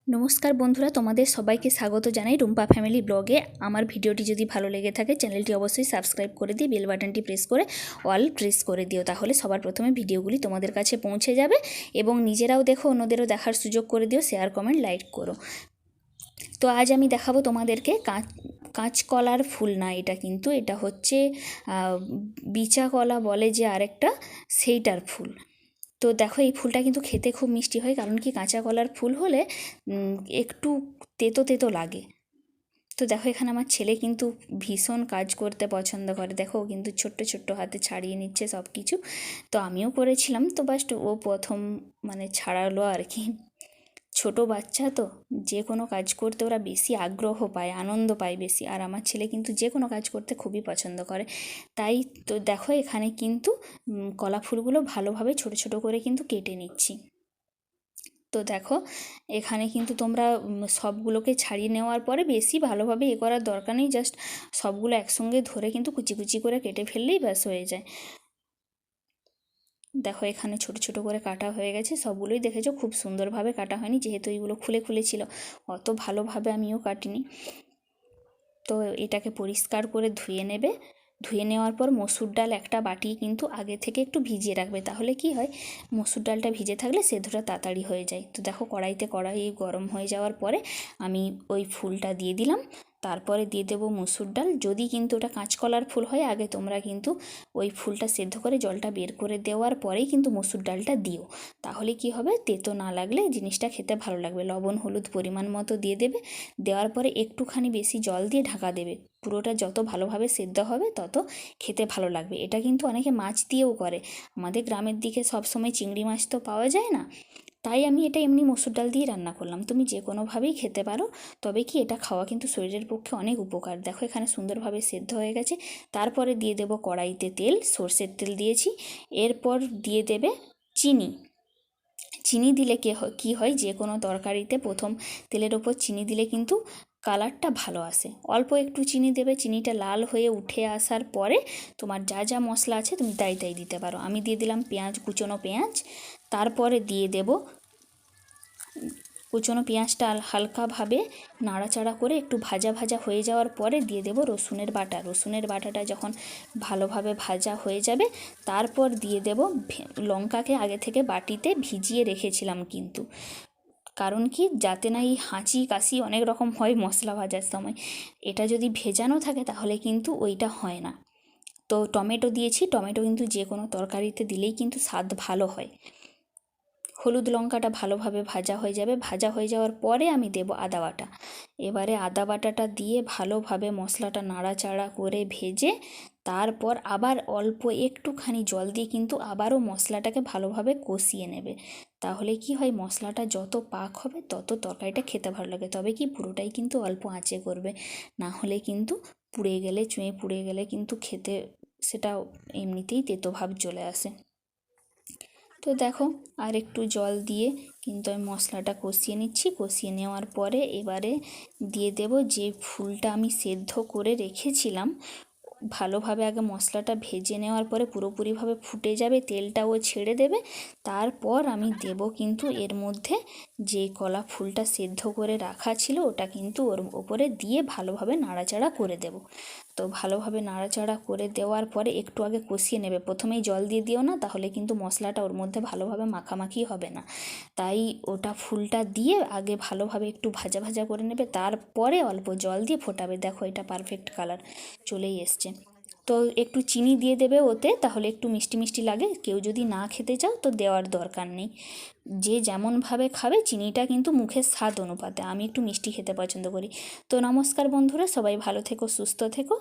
নমস্কার বন্ধুরা, তোমাদের সবাইকে স্বাগত জানাই রুম্পা ফ্যামিলি ব্লগে। আমার ভিডিওটি যদি ভালো লেগে থাকে চ্যানেলটি অবশ্যই সাবস্ক্রাইব করে দিয়ে বেল বাটনটি প্রেস করে অল প্রেস করে দিও, তাহলে সবার প্রথমে ভিডিওগুলি তোমাদের কাছে পৌঁছে যাবে এবং নিজেরাও দেখো, অন্যদেরও দেখার সুযোগ করে দিও। শেয়ার, কমেন্ট, লাইক করো। তো আজ আমি দেখাবো তোমাদেরকে কাঁচকলার ফুল না, এটা হচ্ছে বিচা কলা বলে যে আরেকটা, সেইটার ফুল। তো দেখো, এই ফুলটা কিন্তু খেতে খুব মিষ্টি হয়, কারণ কি কাঁচা কলার ফুল হলে একটু তেতো তেতো লাগে। তো দেখো, এখানে আমার ছেলে কিন্তু ভীষণ কাজ করতে পছন্দ করে। দেখো, ও কিন্তু ছোট্ট ছোট্ট হাতে ছাড়িয়ে নিচ্ছে সব কিছু। তো আমিও করেছিলাম, তো বাস্ট ও প্রথম ছাড়ালো আর কি। ছোট বাচ্চা তো যে কোনো কাজ করতে ওরা বেশি আগ্রহ পায়, আনন্দ পায় বেশি। আর আমার ছেলে কিন্তু যে কোনো কাজ করতে খুবই পছন্দ করে। তাই তো দেখো, এখানে কিন্তু কলা ফুলগুলো ভালোভাবে ছোট ছোট করে কিন্তু কেটে নিচ্ছি। তো দেখো, এখানে কিন্তু তোমরা সবগুলোকে ছাড়িয়ে নেওয়ার পরে বেশি ভালোভাবে করার দরকার নেই, জাস্ট সবগুলো একসঙ্গে ধরে কিন্তু কুচি কুচি করে কেটে ফেললেই ব্যাস হয়ে যায়। দেখো, এখানে ছোট ছোট করে কাটা হয়ে গেছে সবগুলোই। দেখেছো, খুব সুন্দরভাবে কাটা হয়নি, যেহেতু এইগুলো খুলে খুলে ছিল, অত ভালোভাবে আমিও কাটিনি। তো এটাকে পরিষ্কার করে ধুয়ে নেবে। ধুয়ে নেওয়ার পর মসুর ডাল একটা বাটি কিন্তু আগে থেকে একটু ভিজিয়ে রাখবে, তাহলে কি হয়, মসুর ডালটা ভিজে থাকলে সেদ্ধটা তাড়াতাড়ি হয়ে যায়। তো দেখো, কড়াই গরম হয়ে যাওয়ার পরে আমি ওই ফুলটা দিয়ে দিলাম। তারপরে দিয়ে দেবো মসুর ডাল। যদি কিন্তু ওটা কাঁচকলার ফুল হয়, আগে তোমরা কিন্তু ওই ফুলটা সেদ্ধ করে জলটা বের করে দেওয়ার পরেই কিন্তু মসুর ডালটা দিও, তাহলে কি হবে, তেতো না লাগলে জিনিসটা খেতে ভালো লাগবে। লবণ হলুদ পরিমাণ মতো দিয়ে দেবে। দেওয়ার পরে একটুখানি বেশি জল দিয়ে ঢাকা দেবে। পুরোটা যত ভালোভাবে সেদ্ধ হবে তত খেতে ভালো লাগবে। এটা কিন্তু অনেকে মাছ দিয়েও করে। আমাদের গ্রামের দিকে সবসময় চিংড়ি মাছ তো পাওয়া যায় না, তাই আমি এটা এমনি মসুর ডাল দিয়ে রান্না করলাম। তুমি যে কোনোভাবেই খেতে পারো, তবে কি এটা খাওয়া কিন্তু শরীরের পক্ষে অনেক উপকার। দেখো, এখানে সুন্দরভাবে সেদ্ধ হয়ে গেছে। তারপরে দিয়ে দেবো কড়াইতে তেল, সর্ষের তেল দিয়েছি। এরপর দিয়ে দেবে চিনি। চিনি দিলে কী হয়, যে কোনো তরকারিতে প্রথম তেলের ওপর চিনি দিলে কিন্তু কালারটা ভালো আসে। অল্প একটু চিনি দেবে। চিনিটা লাল হয়ে উঠে আসার পরে তোমার যা যা মশলা আছে তুমি তাই তাই দিতে পারো। আমি দিয়ে দিলাম পেঁয়াজ, কুচনো পেঁয়াজ। তারপরে দিয়ে দেব কুচনো পেঁয়াজটা হালকাভাবে নাড়াচাড়া করে একটু ভাজা ভাজা হয়ে যাওয়ার পরে দিয়ে দেব রসুনের বাটা। রসুনের বাটাটা যখন ভালোভাবে ভাজা হয়ে যাবে, তারপর দিয়ে দেব লঙ্কাকে আগে থেকে বাটিতে ভিজিয়ে রেখেছিলাম কিন্তু, কারণ কি, যাতে না এই হাঁচি কাশি অনেক রকম হয় মশলা ভাজার সময়, এটা যদি ভেজানো থাকে তাহলে কিন্তু ওইটা হয় না। তো টমেটো দিয়েছি। টমেটো কিন্তু যে কোনো তরকারিতে দিলেই কিন্তু স্বাদ ভালো হয়। হলুদ লঙ্কাটা ভালোভাবে ভাজা হয়ে যাবে। ভাজা হয়ে যাওয়ার পরে আমি দেব আদা বাটা। এবারে আদা বাটাটা দিয়ে ভালোভাবে মশলাটা নাড়াচাড়া করে ভেজে তারপর আবার অল্প একটুখানি জল দিয়ে কিন্তু আবারও মশলাটাকে ভালোভাবে কষিয়ে নেবে। তাহলে কি হয়, মশলাটা যত পাক হবে তত তরকারিটা খেতে ভালো লাগে। তবে কি, পুরোটাই কিন্তু অল্প আঁচে করবে, না হলে কিন্তু চুঁয়ে পুড়ে গেলে কিন্তু খেতে সেটা এমনিতেই তেতো ভাব চলে আসে। তো দেখো, আর একটু জল দিয়ে কিন্তু আমি মশলাটা কষিয়ে নিচ্ছি। কষিয়ে নেওয়ার পরে এবারে দিয়ে দেব যে ফুলটা আমি সেদ্ধ করে রেখেছিলাম। ভালোভাবে আগে মশলাটা ভেজে নেওয়ার পরে পুরোপুরিভাবে ফুটে যাবে, তেলটাও ছেড়ে দেবে। তারপর আমি দেব কিন্তু এর মধ্যে যে কলা ফুলটা সেদ্ধ করে রাখা ছিল, ওটা কিন্তু ওর ওপরে দিয়ে ভালোভাবে নাড়াচাড়া করে দেব। তো ভালোভাবে নাড়াচাড়া করে দেওয়ার পরে একটু আগে কষিয়ে নেবে। প্রথমেই জল দিয়ে দিও না, তাহলে কিন্তু মশলাটা ওর মধ্যে ভালোভাবে মাখামাখি হবে না। তাই ওটা ফুলটা দিয়ে আগে ভালোভাবে একটু ভাজা ভাজা করে নেবে, তারপরে অল্প জল দিয়ে ফোটাবে। দেখো, এটা পারফেক্ট কালার চলেই এসছে। তো একটু চিনি দিয়ে দেবে ওতে, তাহলে একটু মিষ্টি মিষ্টি লাগে। কেউ যদি না খেতে চাও তো দেওয়ার দরকার নেই। যে যেমনভাবে খাবে, চিনিটা কিন্তু মুখের স্বাদ অনুপাতে। আমি একটু মিষ্টি খেতে পছন্দ করি। তো নমস্কার বন্ধুরা, সবাই ভালো থেকো, সুস্থ থেকো।